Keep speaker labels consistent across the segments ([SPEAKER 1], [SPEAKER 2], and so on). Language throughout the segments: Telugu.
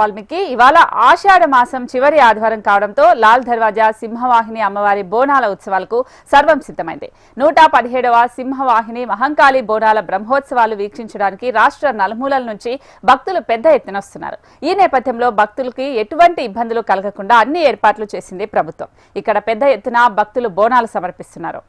[SPEAKER 1] వాల్మీకి ఇవాళ ఆషాఢ మాసం చివరి ఆదివారం కావడంతో లాల్ దర్వాజా సింహవాహిని అమ్మవారి బోనాల ఉత్సవాలకు సర్వం సిద్ధమైంది. 117వ సింహవాహిని మహంకాళి బోనాల బ్రహ్మోత్సవాలు వీక్షించడానికి రాష్ట్ర నలుమూలల నుంచి భక్తులు పెద్ద ఎత్తున వస్తున్నారు. ఈ నేపథ్యంలో భక్తులకి ఎటువంటి ఇబ్బందులు కలగకుండా అన్ని ఏర్పాట్లు చేసింది ప్రభుత్వం. ఇక్కడ పెద్ద ఎత్తున భక్తులు బోనాలు సమర్పిస్తున్నారు.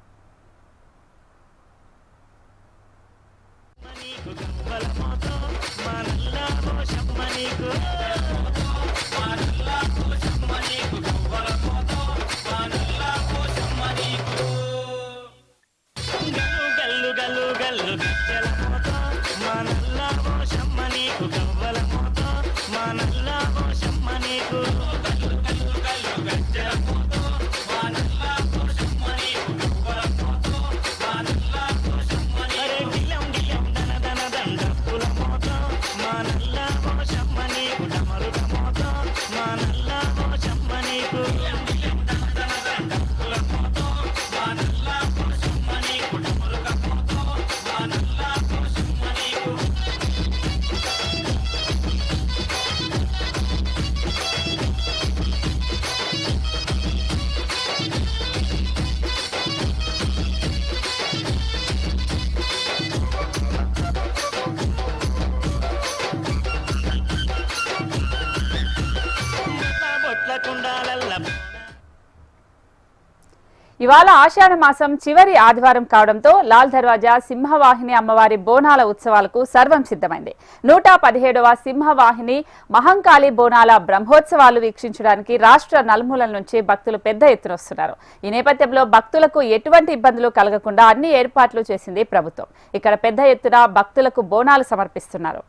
[SPEAKER 1] ఇవాళ ఆషాఢ మాసం చివరి ఆదివారం కావడంతో లాల్ దర్వాజా సింహవాహిని అమ్మవారి బోనాల ఉత్సవాలకు సర్వం సిద్ధమైంది. 117వ సింహవాహిని మహంకాళి బోనాల బ్రహ్మోత్సవాలు వీక్షించడానికి రాష్ట్ర నలుమూలల నుంచి భక్తులు పెద్ద ఎత్తున వస్తున్నారు. ఈ నేపథ్యంలో భక్తులకు ఎటువంటి ఇబ్బందులు కలగకుండా అన్ని ఏర్పాట్లు చేసింది ప్రభుత్వం. ఇక్కడ పెద్ద ఎత్తున భక్తులకు బోనాలు సమర్పిస్తున్నారు.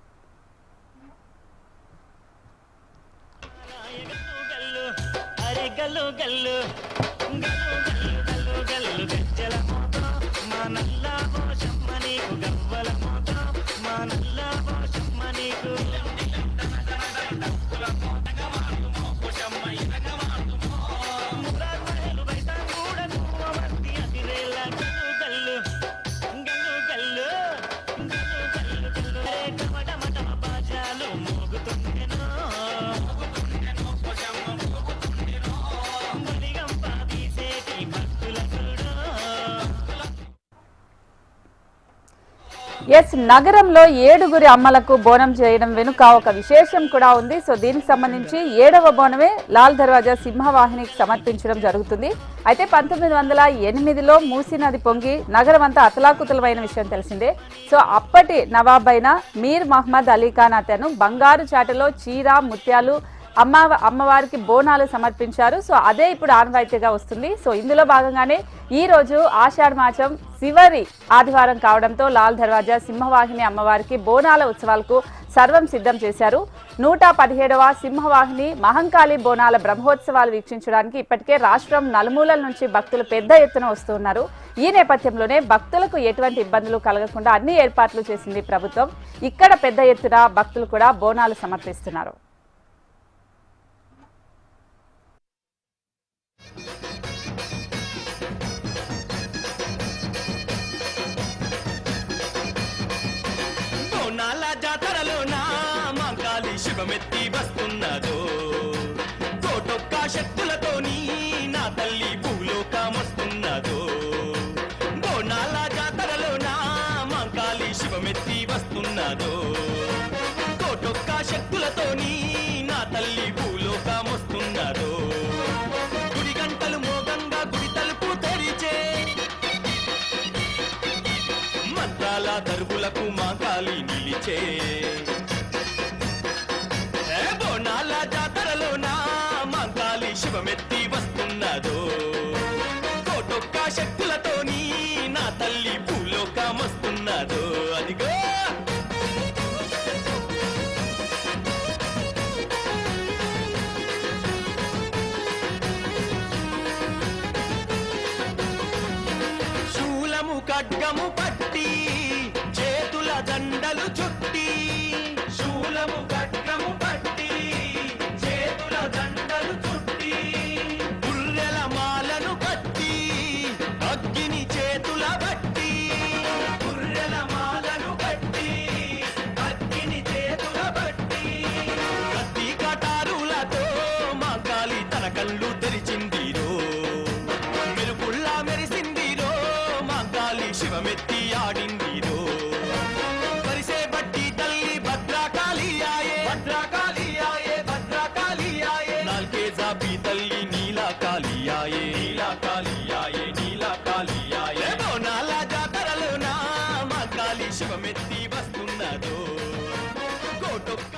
[SPEAKER 1] నగరంలో 7గురి అమ్మలకు బోనం చేయడం వెనుక ఒక విశేషం కూడా ఉంది. సో దీనికి సంబంధించి 7వ బోనమే లాల్ దర్వాజా సింహవాహినికి సమర్పించడం జరుగుతుంది. అయితే 1908లో మూసీ నది పొంగి నగరం అంతా అతలాకుతలమైన విషయం తెలిసిందే. సో అప్పటి నవాబ్ అయిన మీర్ మహమ్మద్ అలీ ఖాన్ అతను బంగారు చాటలో చీర ముత్యాలు అమ్మవారికి బోనాలు సమర్పించారు. సో అదే ఇప్పుడు ఆనవాయితీగా వస్తుంది. సో ఇందులో భాగంగానే ఈ రోజు ఆషాఢ మాసం చివరి ఆదివారం కావడంతో లాల్ దర్వాజా సింహవాహిని అమ్మవారికి బోనాల ఉత్సవాలకు సర్వం సిద్ధం చేశారు. 117వ సింహవాహిని మహంకాళి బోనాల బ్రహ్మోత్సవాలు వీక్షించడానికి ఇప్పటికే రాష్ట్రం నలుమూలల నుంచి భక్తులు పెద్ద ఎత్తున వస్తున్నారు. ఈ నేపథ్యంలోనే భక్తులకు ఎటువంటి ఇబ్బందులు కలగకుండా అన్ని ఏర్పాట్లు చేసింది ప్రభుత్వం. ఇక్కడ పెద్ద ఎత్తున భక్తులు కూడా బోనాలు సమర్పిస్తున్నారు.
[SPEAKER 2] బోనాల జాతరలోనా మహంకాళి శివమెత్తి వస్తున్నదో, కోటొక్క శక్తులతోని నా తల్లి భూలోకమొస్తున్నదో. బోనాల జాతరలోనా మహంకాళి శివమెత్తి వస్తున్నదో, కోటొక్క శక్తులతోని నా తల్లి భూలోకమొస్తున్నదో. గుడి గంటలు మోగంగా గుడి తలుపు తెరిచే, మంత్రాల దరువులకు మహంకాళి నిలిచే. బోనాల జాతరలోనా మహంకాళి శివమెత్తి వస్తున్నదో, కోటొక్క శక్తులతోని నా తల్లి భూలోకమొస్తున్నదో. అదిగో శూలము ఖడ్గము పట్టి చేతుల దండలు చుట్టి, శూలము ఖడ్గము పట్టి చేతుల దండలు చుట్టి, గుర్రెల మాలను కట్టి అగ్గిని చేతుల బట్టి, గుర్రెల మాలను కట్టి అగ్గిని చేతుల బట్టి, కత్తి కాళీ ఆయే భద్రకాళీ ఆయే నాల్కే జాపి తల్లి నీలా కాళీ ఆయే నీలా కాళీ ఆయే నీలా కాళీ ఆయే బోనాల జాతరలోన మా కాళీ శివమెత్తి వస్తున్నదో కోటొక్క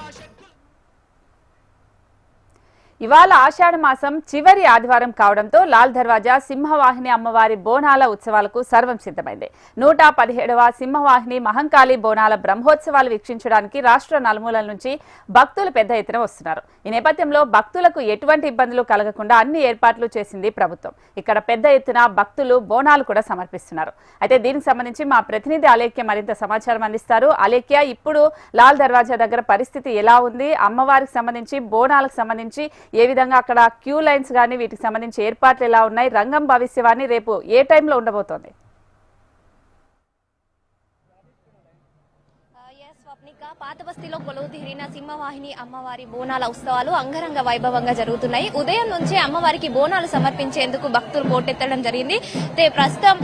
[SPEAKER 1] ఇవాళ ఆషాఢ మాసం చివరి ఆదివారం కావడంతో లాల్ దర్వాజా సింహవాహిని అమ్మవారి బోనాల ఉత్సవాలకు సర్వం సిద్ధమైంది. 117వ సింహవాహిని మహంకాళి బోనాల బ్రహ్మోత్సవాలు వీక్షించడానికి రాష్ట్ర నలుమూలల నుంచి భక్తులు పెద్ద ఎత్తున వస్తున్నారు. ఈ నేపథ్యంలో భక్తులకు ఎటువంటి ఇబ్బందులు కలగకుండా అన్ని ఏర్పాట్లు చేసింది ప్రభుత్వం. ఇక్కడ పెద్ద ఎత్తున భక్తులు బోనాలు కూడా సమర్పిస్తున్నారు. అయితే దీనికి సంబంధించి మా ప్రతినిధి అలేఖ్య మరింత సమాచారం అందిస్తారు. అలేఖ్య, ఇప్పుడు లాల్ దర్వాజా దగ్గర పరిస్థితి ఎలా ఉంది? అమ్మవారికి సంబంధించి బోనాలకు సంబంధించి ఏ విధంగా అక్కడ క్యూ లైన్స్ కానీ వీటికి సంబంధించి ఏర్పాట్లు ఎలా ఉన్నాయి? రంగం భవిష్యవాణి రేపు ఏ టైంలో ఉండబోతోంది?
[SPEAKER 3] పాత బస్తీలో కొలువు తీరిన సింహవాహిని అమ్మవారి బోనాల ఉత్సవాలు అంగరంగ వైభవంగా జరుగుతున్నాయి. ఉదయం నుంచే అమ్మవారికి బోనాలు సమర్పించేందుకు భక్తులు పోటెత్తడం జరిగింది. ప్రస్తుతం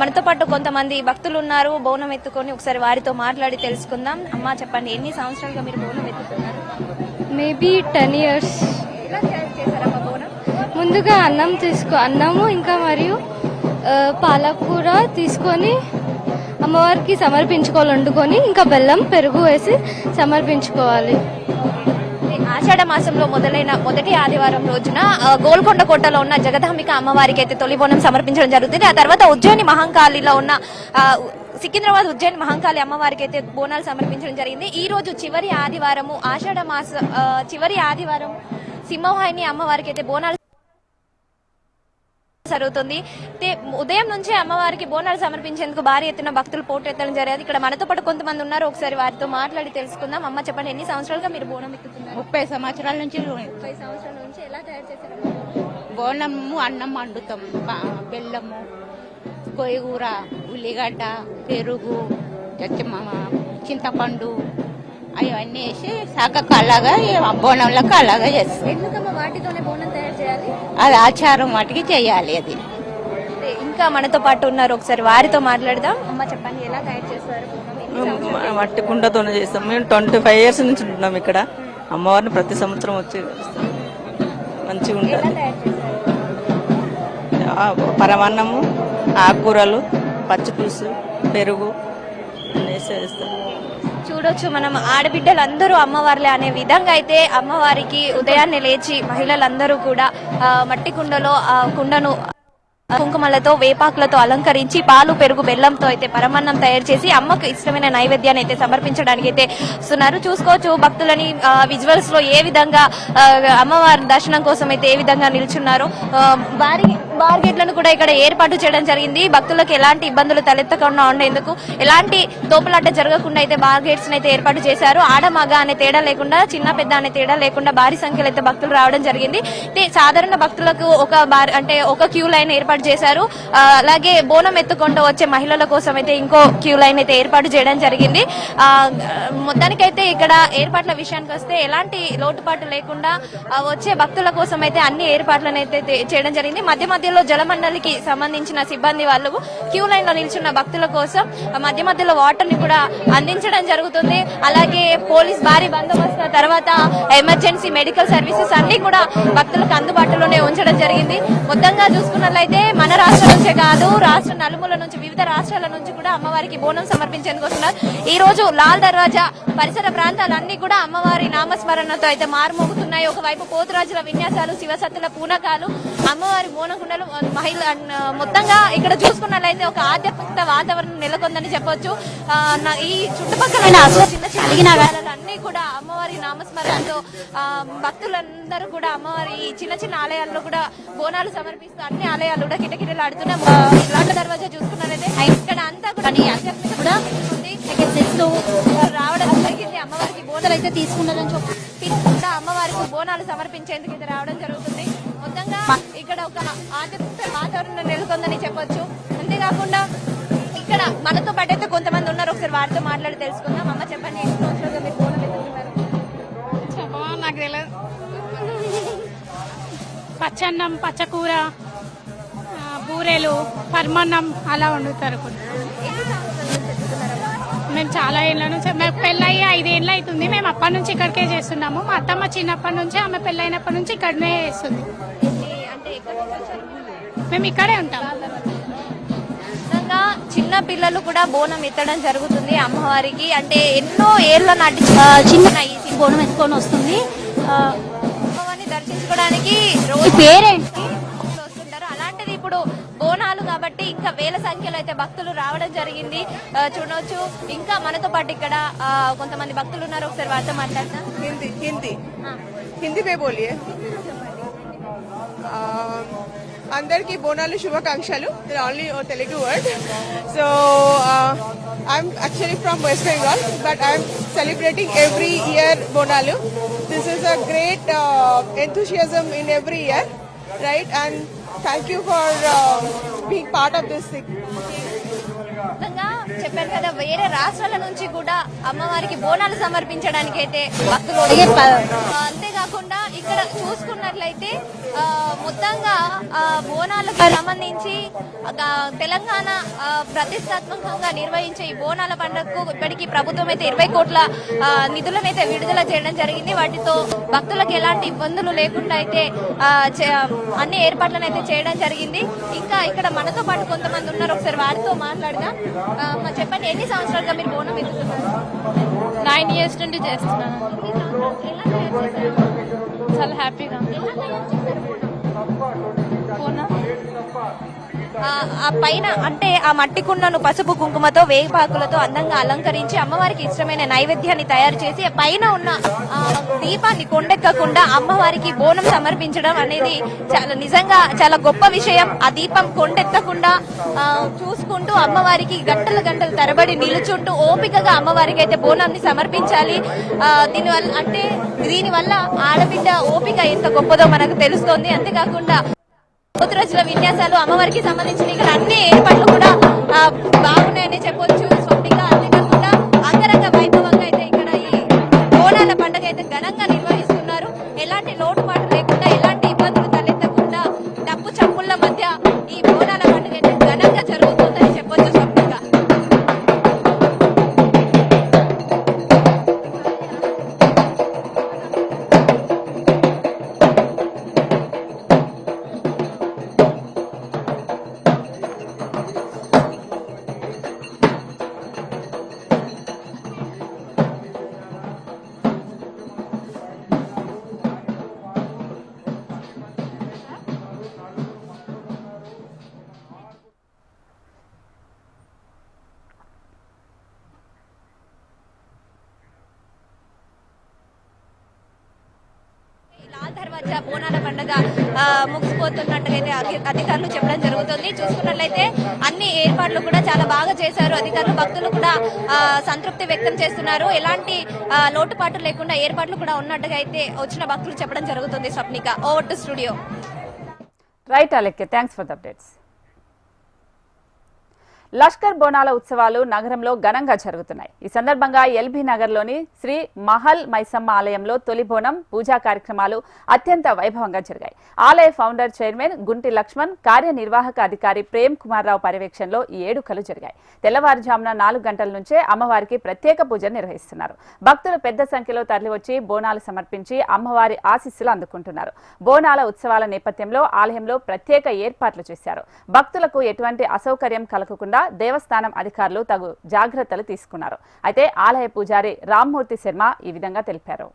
[SPEAKER 3] మనతో పాటు కొంతమంది భక్తులు ఉన్నారు. బోనం ఎత్తుకొని ఒకసారి వారితో మాట్లాడి తెలుసుకుందాం. అమ్మ, చెప్పండి, ఎన్ని సంవత్సరాలుగా మీరు బోనం ఎత్తుతున్నారు?
[SPEAKER 4] Maybe 10 years.
[SPEAKER 3] ఎలా తయారు చేశారమ్మా బోనం?
[SPEAKER 4] ముందుగా అన్నము ఇంకా మరియు పాలకూర తీసుకొని అమ్మవారికి సమర్పించుకోవాలి, వండుకొని ఇంకా బెల్లం పెరుగు వేసి సమర్పించుకోవాలి.
[SPEAKER 3] ఆషాఢ మాసంలో మొదలైన మొదటి ఆదివారం రోజున గోల్కొండ కోటలో ఉన్న జగదాంబిక అమ్మవారికి అయితే తొలి బోనం సమర్పించడం జరుగుతుంది. ఆ తర్వాత ఉజ్జయిని మహంకాళిలో ఉన్న సికింద్రాబాద్ ఉజ్జయిని మహంకాళి అమ్మవారికి అయితే బోనాలు సమర్పించడం జరిగింది. ఈ రోజు చివరి ఆదివారము, ఆషాఢ మాస చివరి ఆదివారం సింహవాహిని అమ్మవారికి అయితే బోనాలు జరుగుతుంది. ఉదయం నుంచే అమ్మవారికి బోనాలు సమర్పించేందుకు భారీ ఎత్తున భక్తులు పోటెత్తడం జరిగింది. ఇక్కడ మనతో పాటు కొంతమంది ఉన్నారు. ఒకసారి వారితో మాట్లాడి తెలుసుకుందాం. అమ్మ, చెప్పండి, ఎన్ని సంవత్సరాలుగా మీరు బోనం ఎక్కుతున్నారు?
[SPEAKER 5] 30 సంవత్సరాల నుంచి
[SPEAKER 3] 30 సంవత్సరాల నుంచి. ఎలా తయారు చేశారు?
[SPEAKER 5] బోనము అన్నం వండుతాం, బెల్లము, కొయ్యగూర, ఉల్లిగడ్డ, పెరుగు, చింతపండు అవన్నీ వేసి శాఖకు అలాగా బోనంలకు అలాగా చేస్తాం.
[SPEAKER 3] ఎందుకమ్మా వాటితోనే బోనం తయారు చేయాలి?
[SPEAKER 5] అది ఆచారం వాటికి చేయాలి. అది
[SPEAKER 3] ఇంకా మనతో పాటు ఉన్నారు. ఒకసారి వారితో మాట్లాడదాం. అమ్మ, చెప్పండి, ఎలా తయారు చేస్తారు బోనం?
[SPEAKER 6] మట్టి కుండతోనే చేస్తాం. మేము 25 years నుంచి ఉంటున్నాం ఇక్కడ. అమ్మవారిని ప్రతి సంవత్సరం వచ్చి చేస్తాం. మంచిగా ఉంటుంది. పరమాన్నము, ఆకుకూరలు, పచ్చిపులుసు, పెరుగు వేసి చేస్తాం.
[SPEAKER 3] చూడొచ్చు మనం, ఆడబిడ్డలందరూ అమ్మవార్లే అనే విధంగా అయితే అమ్మవారికి ఉదయాన్నే లేచి మహిళలందరూ కూడా మట్టి కుండలో కుండను కుంకుమలతో వేపాకులతో అలంకరించి పాలు పెరుగు బెల్లంతో అయితే పరమాన్నం తయారు చేసి అమ్మకు ఇష్టమైన నైవేద్యాన్ని అయితే సమర్పించడానికి అయితే వస్తున్నారు. చూసుకోవచ్చు భక్తులని విజువల్స్ లో ఏ విధంగా అమ్మవారి దర్శనం కోసం అయితే ఏ విధంగా నిల్చున్నారో. బార్గేట్లను కూడా ఇక్కడ ఏర్పాటు చేయడం జరిగింది. భక్తులకు ఎలాంటి ఇబ్బందులు తలెత్తకుండా ఉండేందుకు, ఎలాంటి తోపులాట జరగకుండా అయితే బార్గేట్స్ అయితే ఏర్పాటు చేశారు. ఆడమగ అనే తేడా లేకుండా, చిన్న పెద్ద అనే తేడా లేకుండా భారీ సంఖ్యలో అయితే భక్తులు రావడం జరిగింది. సాధారణ భక్తులకు ఒక క్యూ లైన్ ఏర్పాటు చేశారు. అలాగే బోనం ఎత్తుకుంటూ వచ్చే మహిళల కోసం అయితే ఇంకో క్యూ లైన్ అయితే ఏర్పాటు చేయడం జరిగింది. మొత్తానికైతే ఇక్కడ ఏర్పాట్ల విషయానికి వస్తే ఎలాంటి లోటుపాటు లేకుండా వచ్చే భక్తుల కోసం అయితే అన్ని ఏర్పాట్లను అయితే చేయడం జరిగింది. మధ్య మధ్యలో జలమండలికి సంబంధించిన సిబ్బంది వాళ్ళు క్యూ లైన్ లో నిల్చున్న భక్తుల కోసం మధ్య మధ్యలో వాటర్ ని కూడా అందించడం జరుగుతుంది. అలాగే పోలీస్ భారీ బందోబస్తు, తర్వాత ఎమర్జెన్సీ మెడికల్ సర్వీసెస్ అన్ని కూడా భక్తులకు అందుబాటులోనే ఉంచడం జరిగింది. మొత్తంగా చూసుకున్నట్లయితే మన రాష్ట్రం నుంచే కాదు, రాష్ట్ర నలుమూల నుంచి, వివిధ రాష్ట్రాల నుంచి కూడా అమ్మవారికి బోనం సమర్పించేందుకు వస్తున్నారు. ఈ రోజు లాల్ దర్వాజా పరిసర ప్రాంతాలన్నీ కూడా అమ్మవారి నామస్మరణతో అయితే మారుమోగుతున్నాయి. ఒకవైపు పోతురాజుల విన్యాసాలు, శివసత్తుల పూనకాలు, అమ్మవారి బోనకుండలు, మహిళ మొత్తంగా ఇక్కడ చూసుకున్నట్లయితే ఒక ఆధ్యాత్మిక వాతావరణం నెలకొందని చెప్పొచ్చు. ఈ చుట్టుపక్కల చిన్న చిన్న అన్ని కూడా అమ్మవారి నామస్మరణతో భక్తులందరూ కూడా అమ్మవారి చిన్న చిన్న ఆలయాల్లో కూడా బోనాలు సమర్పిస్తూ అన్ని ఆలయాలు కూడా కిటకిటలాడుతున్న లాల్ దర్వాజా చూసుకున్నట్లయితే ఇక్కడ అంతా కూడా ఆధ్యాత్మిక కూడా రావడం జరిగింది. అమ్మవారికి బోనాలు అయితే తీసుకుంటా అమ్మవారికి బోనాలు సమర్పించేందుకు అయితే రావడం జరుగుతుంది. మొత్తంగా ఇక్కడ ఒక ఆధ్యాత్మిక వాతావరణం నెలకొందని చెప్పొచ్చు. అంతేకాకుండా ఇక్కడ మనతో పాటు అయితే కొంతమంది ఉన్నారు. ఒకసారి వారితో మాట్లాడి తెలుసుకుందాం. అమ్మ, చెప్పండి, ఎన్ని సంవత్సరాలుగా మీరు బోనం ఎత్తుతున్నారు?
[SPEAKER 5] నాకు తెలియదు. పచ్చన్నం, పచ్చకూర, బూరెలు, పరమాన్నం అలా వండుతారు.
[SPEAKER 7] మేము చాలా ఏళ్ళ నుంచి మాకు పెళ్ళయి 5 ఏళ్ళు అవుతుంది. మేము అప్పటి నుంచి ఇక్కడికే చేస్తున్నాము. మా అత్తమ్మ చిన్నప్పటి నుంచి, ఆమె పెళ్ళైనప్పటి నుంచి ఇక్కడనే చేస్తుంది. మేము ఇక్కడే ఉంటాం.
[SPEAKER 3] నిజంగా చిన్న పిల్లలు కూడా బోనం ఎత్తడం జరుగుతుంది అమ్మవారికి. అంటే ఎన్నో ఏళ్ల నాటి
[SPEAKER 8] చిన్న ఈ బోనం ఎత్తుకొని వస్తుంది.
[SPEAKER 3] అమ్మవారిని దర్శించుకోవడానికి రోజు పేరేంటి వస్తుంటారు. అలాంటిది ఇప్పుడు బోనాలు కాబట్టి ఇంకా వేల సంఖ్యలో అయితే భక్తులు రావడం జరిగింది. చూడవచ్చు. ఇంకా మనతో పాటు ఇక్కడ కొంతమంది భక్తులు ఉన్నారు. ఒకసారి వారితో మాట్లాడతాం.
[SPEAKER 9] हिंदी में बोलिए. అందరికీ బోనాలు శుభాకాంక్షలు. Only Telugu word. So I'm actually from west Bengal, but I'm celebrating every year Bonalu. This is a great enthusiasm in every year, right? And thank you for being part of this thing.
[SPEAKER 3] నిజంగా చెప్పారు కదా, వేరే రాష్ట్రాల నుంచి కూడా అమ్మవారికి బోనాలు సమర్పించడానికి అయితే భక్తులు అంతేకాకుండా ఇక్కడ చూసుకున్నట్లయితే మొత్తంగా బోనాలకు సంబంధించి తెలంగాణ ప్రతిష్టాత్మకంగా నిర్వహించే ఈ బోనాల పండుగకు ఇప్పటికీ ప్రభుత్వం అయితే 20 కోట్ల నిధులను అయితే విడుదల చేయడం జరిగింది. వాటితో భక్తులకు ఎలాంటి ఇబ్బందులు లేకుండా అయితే అన్ని ఏర్పాట్లను అయితే చేయడం జరిగింది. ఇంకా ఇక్కడ మనతో పాటు కొంతమంది ఉన్నారు. ఒకసారి వారితో మాట్లాడదాం. చెప్పండి, ఎన్ని సంవత్సరాలుగా మీరు బోనం ఎత్తుతున్నారు?
[SPEAKER 4] 9 years నుండి చేస్తున్నాను. చాలా హ్యాపీగా
[SPEAKER 3] ఆ పైన అంటే ఆ మట్టి కుండను పసుపు కుంకుమతో వేపాకులతో అందంగా అలంకరించి అమ్మవారికి ఇష్టమైన నైవేద్యాన్ని తయారు చేసి పైన ఉన్న దీపాన్ని కొండెక్కకుండా అమ్మవారికి బోనం సమర్పించడం అనేది నిజంగా చాలా గొప్ప విషయం. ఆ దీపం కొండెత్తకుండా చూసుకుంటూ అమ్మవారికి గంటల గంటల తరబడి నిలుచుంటూ ఓపికగా అమ్మవారికి అయితే బోనాన్ని సమర్పించాలి. దీనివల్ల ఆడబిడ్డ ఓపిక ఎంత గొప్పదో మనకు తెలుస్తోంది. అంతేకాకుండా రోజుల విన్యాసాలు అమ్మవారికి సంబంధించిన ఇక్కడ అన్ని ఏర్పాట్లు కూడా బాగున్నాయని చెప్పొచ్చు. స్వప్నిక అంతేకాకుండా అంగరంగ వైభవంగా అయితే ఇక్కడ ఈ బోనాల పండుగ అయితే ఘనంగా నిర్వహిస్తున్నారు. ఎలాంటి లోటుపాటు లేకుండా, ఎలాంటి ఇబ్బందులు తలెత్తకుండా డప్పు చప్పుళ్ల మధ్య ఈ బోనాల పండుగ అయితే ఘనంగా జరుగుతుందని చెప్పొచ్చు. స్వప్నిక దర్వాజా బోనాల పండుగ ముగిసిపోతున్నట్టుగా అధికారులు చెప్పడం జరుగుతుంది. చూసుకున్నట్లయితే అన్ని ఏర్పాట్లు కూడా చాలా బాగా చేశారు అధికారులు. భక్తులు కూడా సంతృప్తి వ్యక్తం చేస్తున్నారు. ఎలాంటి లోటుపాటు లేకుండా ఏర్పాట్లు కూడా ఉన్నట్టుగా అయితే వచ్చిన భక్తులు చెప్పడం జరుగుతుంది. Swapnika, over to studio.
[SPEAKER 1] Right అలెక్కే, thanks for the updates. Lashkar బోనాల ఉత్సవాలు నగరంలో ఘనంగా జరుగుతున్నాయి. ఈ సందర్భంగా ఎల్బీ నగర్లోని శ్రీ మహల్ మైసమ్మ ఆలయంలో తొలి బోనం పూజా కార్యక్రమాలు అత్యంత వైభవంగా జరిగాయి. ఆలయ ఫౌండర్ చైర్మన్ గుంటి లక్ష్మణ్, కార్యనిర్వాహక అధికారి ప్రేమ్ కుమార్ రావు పర్యవేక్షణలో ఈ ఏడుకలు జరిగాయి. తెల్లవారుజామున 4 గంటల నుంచే అమ్మవారికి ప్రత్యేక పూజలు నిర్వహిస్తున్నారు. భక్తులు పెద్ద సంఖ్యలో తరలివచ్చి బోనాలు సమర్పించి అమ్మవారి ఆశీస్సులు అందుకుంటున్నారు. బోనాల ఉత్సవాల నేపథ్యంలో ఆలయంలో ప్రత్యేక ఏర్పాట్లు చేశారు. భక్తులకు ఎటువంటి అసౌకర్యం కలగకుండా దేవస్థానం అధికారులు తగు జాగ్రత్తలు తీసుకున్నారు. అయితే ఆలయ పూజారి రామ్మూర్తి శర్మ ఈ విధంగా తెలిపారు.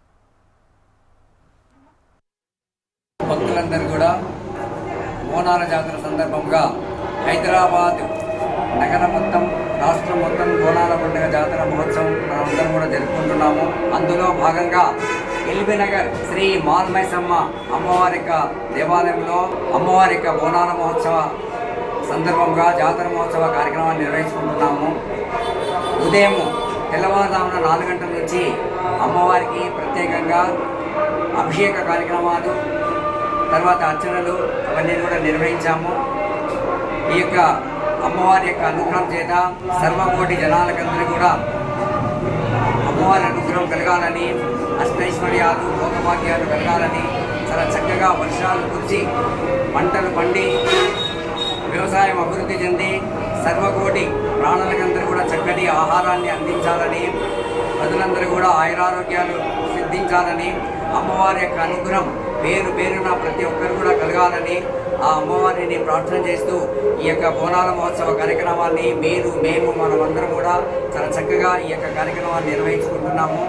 [SPEAKER 10] భక్తులందరూ కూడా బోనాల జాతర సందర్భంగా హైదరాబాద్ నగరం మొత్తం, రాష్ట్రం మొత్తం బోనాల పండుగ జాతర మహోత్సవం మనమందరం కూడా జరుపుకుంటున్నాము. అందులో భాగంగా ఎల్బీ నగర్ శ్రీ మాల్మైసమ్మ అమ్మవారి దేవాలయంలో అమ్మవారి బోనాల మహోత్సవ సందర్భంగా జాతర మహోత్సవ కార్యక్రమాన్ని నిర్వహించుకుంటున్నాము. ఉదయం తెల్లవారుజామున 4 గంటల నుంచి అమ్మవారికి ప్రత్యేకంగా అభిషేక కార్యక్రమాలు, తర్వాత అర్చనలు అవన్నీ కూడా నిర్వహించాము. ఈ యొక్క అమ్మవారి యొక్క అనుగ్రహం చేత సర్వకోటి జనాలకందరూ కూడా అమ్మవారి అనుగ్రహం కలగాలని, అష్టైశ్వర్యాలు భోగభాగ్యాలు కలగాలని, చాలా చక్కగా వర్షాలు కురిసి పంటలు పండి వ్యవసాయం అభివృద్ధి చెంది సర్వకోటి ప్రాణులకందరూ కూడా చక్కటి ఆహారాన్ని అందించాలని, ప్రజలందరూ కూడా ఆయురారోగ్యాలు సిద్ధించాలని, అమ్మవారి యొక్క అనుగ్రహం పేరు పేరున ప్రతి ఒక్కరు కూడా కలగాలని ఆ అమ్మవారిని ప్రార్థన చేస్తూ ఈ యొక్క బోనాల మహోత్సవ కార్యక్రమాన్ని మేము మనమందరం కూడా చాలా చక్కగా ఈ యొక్క కార్యక్రమాన్ని నిర్వహించుకుంటున్నాము.